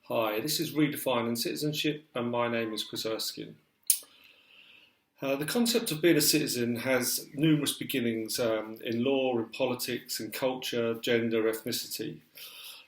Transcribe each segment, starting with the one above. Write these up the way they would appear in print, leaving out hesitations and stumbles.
Hi, this is Redefining Citizenship, and my name is Chris Erskine. The concept of being a citizen has numerous beginnings in law, in politics, in culture, gender, ethnicity.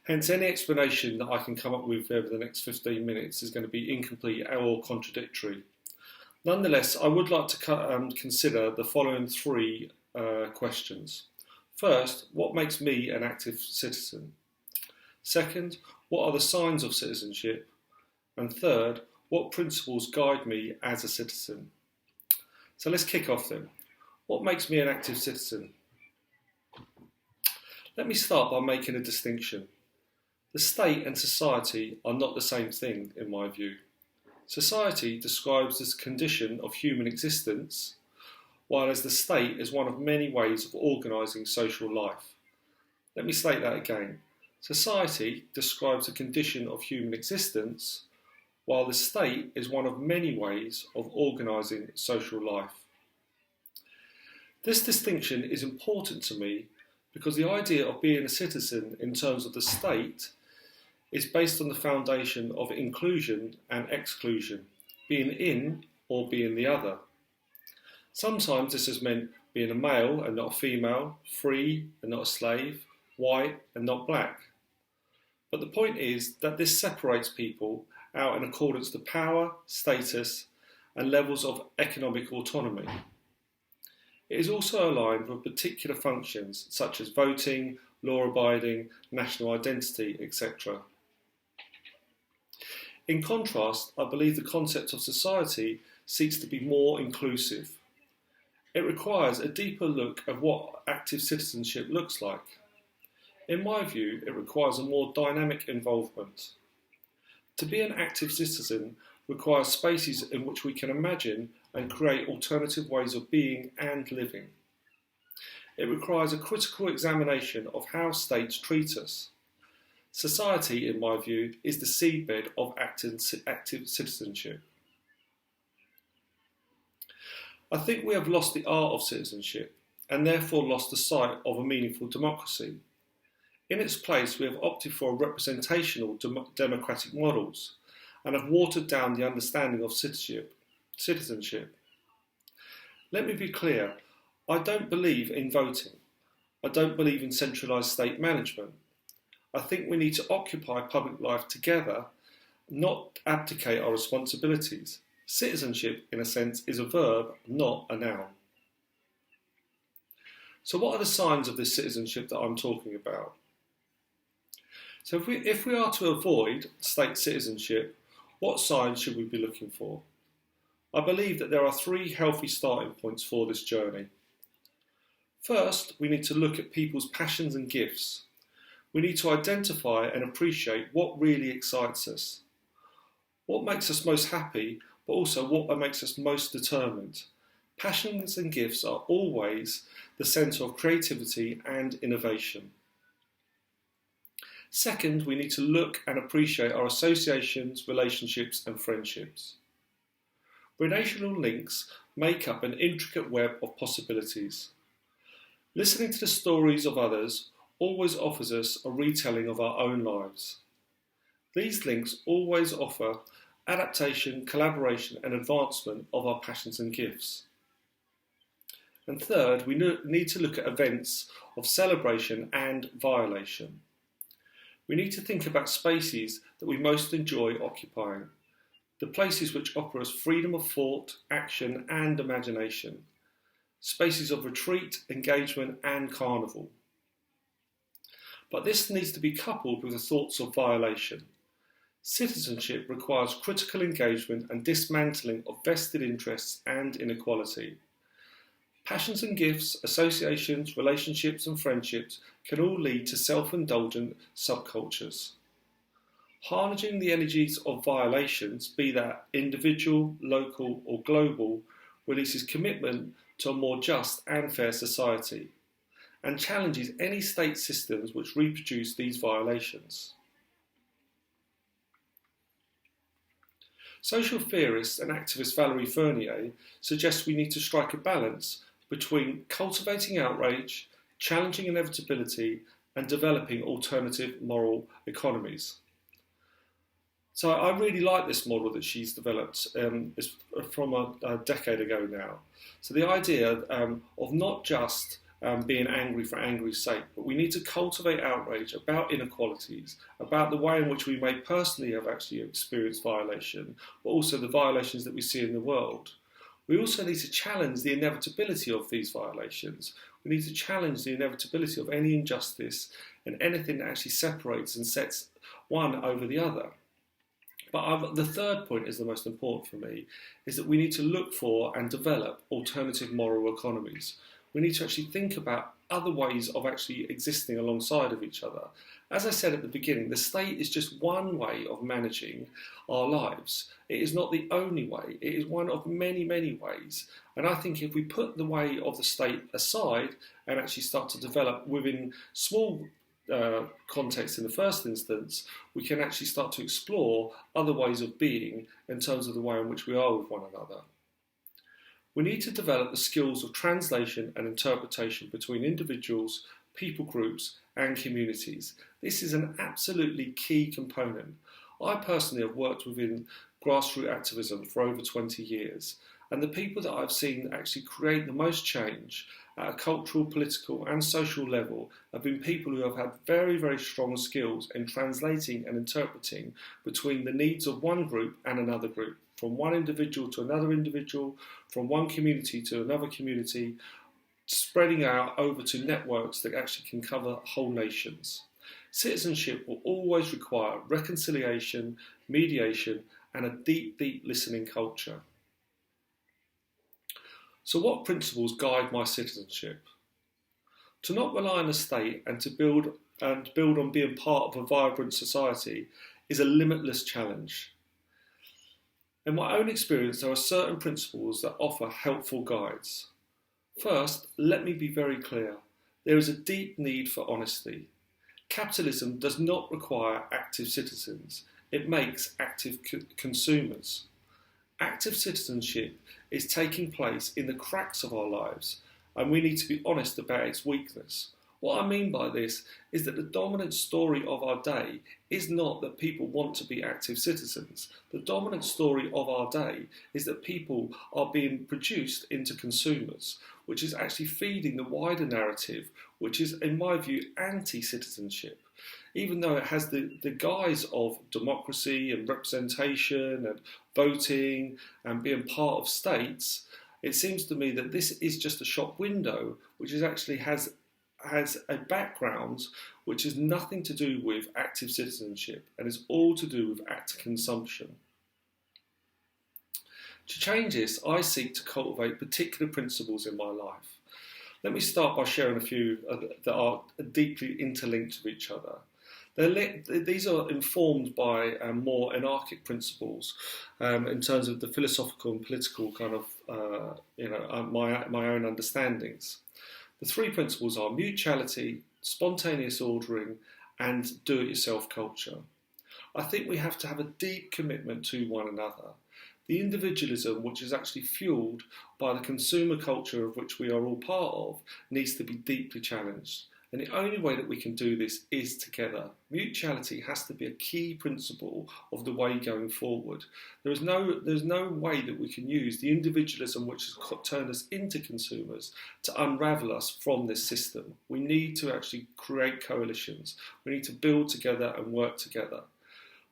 Hence, any explanation that I can come up with over the next 15 minutes is going to be incomplete or contradictory. Nonetheless, I would like to consider the following three questions. First, what makes me an active citizen? Second, what are the signs of citizenship? And third, what principles guide me as a citizen? So let's kick off then. What makes me an active citizen? Let me start by making a distinction. The state and society are not the same thing, in my view. Society describes this condition of human existence, while the state is one of many ways of organising social life. Let me state that again. Society describes a condition of human existence, while the state is one of many ways of organising social life. This distinction is important to me because the idea of being a citizen in terms of the state is based on the foundation of inclusion and exclusion, being in or being the other. Sometimes this has meant being a male and not a female, free and not a slave, white and not black. But the point is that this separates people out in accordance to power, status, and levels of economic autonomy. It is also aligned with particular functions such as voting, law-abiding, national identity, etc. In contrast, I believe the concept of society seeks to be more inclusive. It requires a deeper look at what active citizenship looks like. In my view, it requires a more dynamic involvement. To be an active citizen requires spaces in which we can imagine and create alternative ways of being and living. It requires a critical examination of how states treat us. Society, in my view, is the seedbed of active citizenship. I think we have lost the art of citizenship and therefore lost the sight of a meaningful democracy. In its place, we have opted for representational democratic models and have watered down the understanding of citizenship. Let me be clear, I don't believe in voting. I don't believe in centralised state management. I think we need to occupy public life together, not abdicate our responsibilities. Citizenship, in a sense, is a verb, not a noun. So what are the signs of this citizenship that I'm talking about? So if we are to avoid state citizenship, what signs should we be looking for? I believe that there are three healthy starting points for this journey. First, we need to look at people's passions and gifts. We need to identify and appreciate what really excites us. What makes us most happy, but also what makes us most determined. Passions and gifts are always the centre of creativity and innovation. Second, we need to look and appreciate our associations, relationships and friendships. Relational links make up an intricate web of possibilities. Listening to the stories of others always offers us a retelling of our own lives. These links always offer adaptation, collaboration and advancement of our passions and gifts. And third, we need to look at events of celebration and violation. We need to think about spaces that we most enjoy occupying, the places which offer us freedom of thought, action and imagination, spaces of retreat, engagement and carnival. But this needs to be coupled with the thoughts of violation. Citizenship requires critical engagement and dismantling of vested interests and inequality. Passions and gifts, associations, relationships and friendships can all lead to self-indulgent subcultures. Harnessing the energies of violations, be that individual, local or global, releases commitment to a more just and fair society and challenges any state systems which reproduce these violations. Social theorist and activist Valérie Fournier suggests we need to strike a balance between cultivating outrage, challenging inevitability, and developing alternative moral economies. So I really like this model that she's developed. It's from a decade ago now. So the idea of not just being angry for angry's sake, but we need to cultivate outrage about inequalities, about the way in which we may personally have actually experienced violation, but also the violations that we see in the world. We also need to challenge the inevitability of these violations. We need to challenge the inevitability of any injustice and anything that actually separates and sets one over the other. But the third point is the most important for me, is that we need to look for and develop alternative moral economies. We need to actually think about other ways of actually existing alongside of each other. As I said at the beginning, the state is just one way of managing our lives. It is not the only way. It is one of many, many ways. And I think if we put the way of the state aside and actually start to develop within small context in the first instance, we can actually start to explore other ways of being in terms of the way in which we are with one another. We need to develop the skills of translation and interpretation between individuals, people groups and communities. This is an absolutely key component. I personally have worked within grassroots activism for over 20 years, and the people that I've seen actually create the most change at a cultural, political and social level have been people who have had very, very strong skills in translating and interpreting between the needs of one group and another group, from one individual to another individual, from one community to another community, spreading out over to networks that actually can cover whole nations. Citizenship will always require reconciliation, mediation and a deep, deep listening culture. So what principles guide my citizenship? To not rely on the state and to build on being part of a vibrant society is a limitless challenge. In my own experience, there are certain principles that offer helpful guides. First, let me be very clear. There is a deep need for honesty. Capitalism does not require active citizens. It makes active consumers. Active citizenship is taking place in the cracks of our lives, and we need to be honest about its weakness. What I mean by this is that the dominant story of our day is not that people want to be active citizens. The dominant story of our day is that people are being produced into consumers, which is actually feeding the wider narrative, which is, in my view, anti-citizenship. Even though it has the guise of democracy and representation and voting and being part of states, it seems to me that this is just a shop window, which is actually has a background which has nothing to do with active citizenship and is all to do with active consumption. To change this, I seek to cultivate particular principles in my life. Let me start by sharing a few that are deeply interlinked with each other. These are informed by more anarchic principles in terms of the philosophical and political kind of, my own understandings. The three principles are mutuality, spontaneous ordering, and do-it-yourself culture. I think we have to have a deep commitment to one another. The individualism, which is actually fuelled by the consumer culture of which we are all part of, needs to be deeply challenged. And the only way that we can do this is together. Mutuality has to be a key principle of the way going forward. There's no way that we can use the individualism which has turned us into consumers to unravel us from this system. We need to actually create coalitions. We need to build together and work together.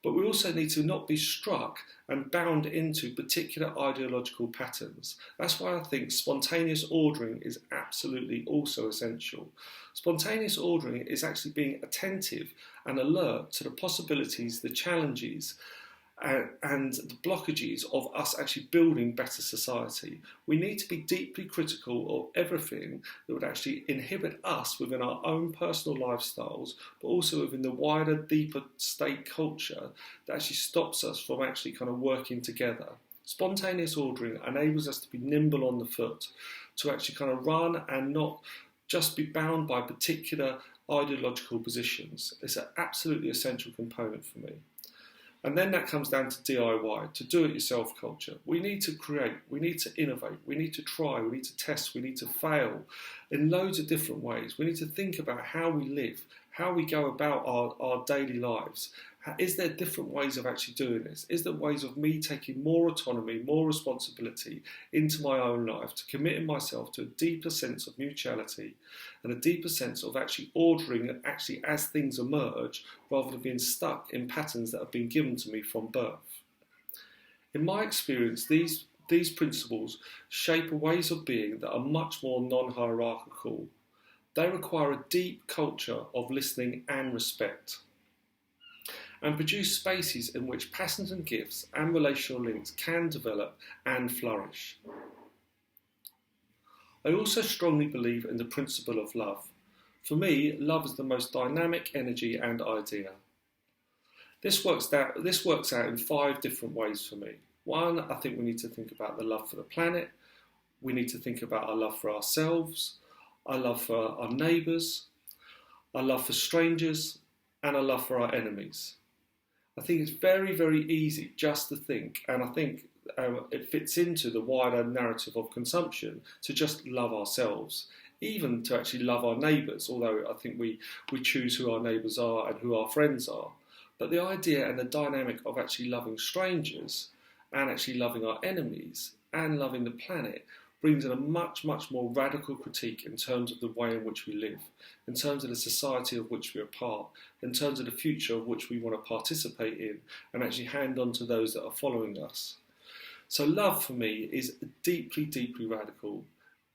But we also need to not be struck and bound into particular ideological patterns. That's why I think spontaneous ordering is absolutely also essential. Spontaneous ordering is actually being attentive and alert to the possibilities, the challenges, and the blockages of us actually building better society. We need to be deeply critical of everything that would actually inhibit us within our own personal lifestyles, but also within the wider, deeper state culture that actually stops us from actually kind of working together. Spontaneous ordering enables us to be nimble on the foot, to actually kind of run and not just be bound by particular ideological positions. It's an absolutely essential component for me. And then that comes down to DIY, to do-it-yourself culture. We need to create, we need to innovate, we need to try, we need to test, we need to fail in loads of different ways. We need to think about how we live, how we go about our daily lives, Is there different ways of actually doing this? Is there ways of me taking more autonomy, more responsibility into my own life, to committing myself to a deeper sense of mutuality and a deeper sense of actually ordering and actually as things emerge, rather than being stuck in patterns that have been given to me from birth? In my experience, these principles shape ways of being that are much more non-hierarchical. They require a deep culture of listening and respect, and produce spaces in which patterns and gifts and relational links can develop and flourish. I also strongly believe in the principle of love. For me, love is the most dynamic energy and idea. This works out in 5 different ways for me. 1, I think we need to think about the love for the planet. We need to think about our love for ourselves, our love for our neighbours, our love for strangers, and our love for our enemies. I think it's very, very easy just to think, and I think it fits into the wider narrative of consumption, to just love ourselves, even to actually love our neighbours, although I think we choose who our neighbours are and who our friends are. But the idea and the dynamic of actually loving strangers and actually loving our enemies and loving the planet brings in a much, much more radical critique in terms of the way in which we live, in terms of the society of which we are part, in terms of the future of which we want to participate in and actually hand on to those that are following us. So love for me is deeply, deeply radical,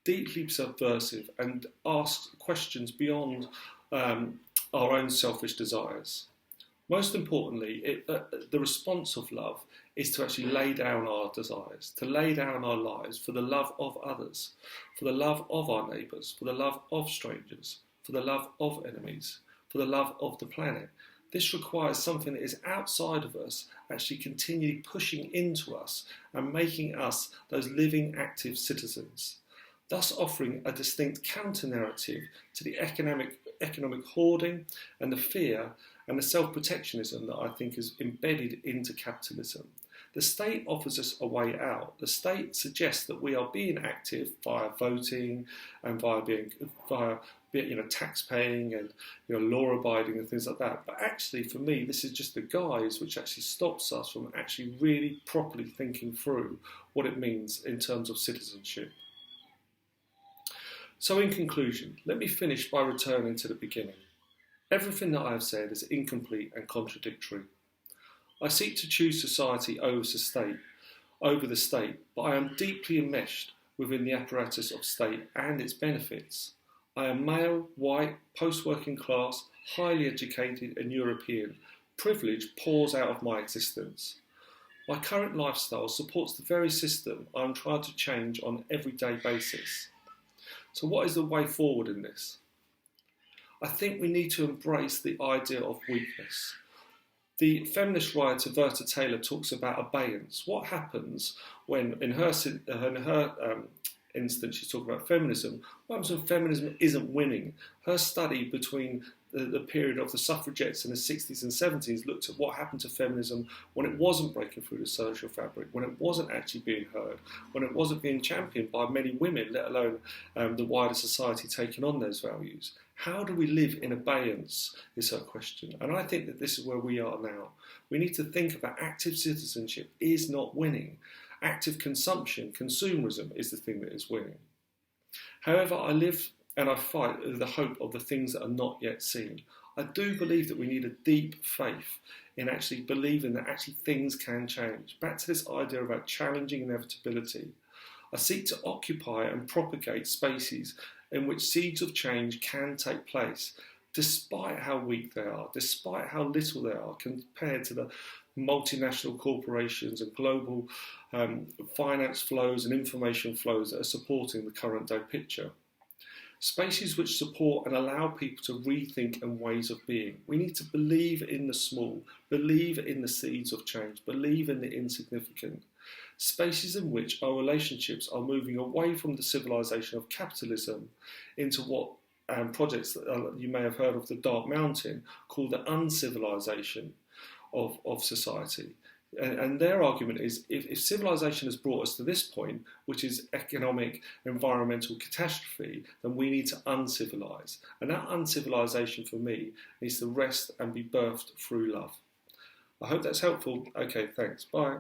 deeply subversive, and asks questions beyond our own selfish desires. Most importantly, the response of love is to actually lay down our desires, to lay down our lives for the love of others, for the love of our neighbours, for the love of strangers, for the love of enemies, for the love of the planet. This requires something that is outside of us, actually continually pushing into us and making us those living, active citizens, thus offering a distinct counter-narrative to the economic hoarding and the fear and the self-protectionism that I think is embedded into capitalism. The state offers us a way out. The state suggests that we are being active via voting and via tax paying and law abiding and things like that. But actually, for me, this is just the guise which actually stops us from actually really properly thinking through what it means in terms of citizenship. So in conclusion, let me finish by returning to the beginning. Everything that I have said is incomplete and contradictory. I seek to choose society over the state, but I am deeply enmeshed within the apparatus of state and its benefits. I am male, white, post-working class, highly educated and European. Privilege pours out of my existence. My current lifestyle supports the very system I am trying to change on an everyday basis. So what is the way forward in this? I think we need to embrace the idea of weakness. The feminist writer Verta Taylor talks about abeyance. What happens when, in her instance, she's talking about feminism. What happens when feminism isn't winning? Her study between the period of the suffragettes in the 60s and 70s looked at what happened to feminism when it wasn't breaking through the social fabric, when it wasn't actually being heard, when it wasn't being championed by many women, let alone the wider society taking on those values. How do we live in abeyance is her question. And I think that this is where we are now. We need to think about active citizenship is not winning. Active consumption, consumerism, is the thing that is winning. However, I live and I fight with the hope of the things that are not yet seen. I do believe that we need a deep faith in actually believing that actually things can change. Back to this idea about challenging inevitability. I seek to occupy and propagate spaces in which seeds of change can take place, despite how weak they are, despite how little they are compared to the multinational corporations and global finance flows and information flows that are supporting the current day picture. Spaces which support and allow people to rethink and ways of being. We need to believe in the small, believe in the seeds of change, believe in the insignificant. Spaces in which our relationships are moving away from the civilization of capitalism into what projects that you may have heard of, the Dark Mountain, called the uncivilization of society. And their argument is, if civilization has brought us to this point, which is economic, environmental catastrophe, then we need to uncivilize. And that uncivilization, for me, needs to rest and be birthed through love. I hope that's helpful. Okay, thanks. Bye.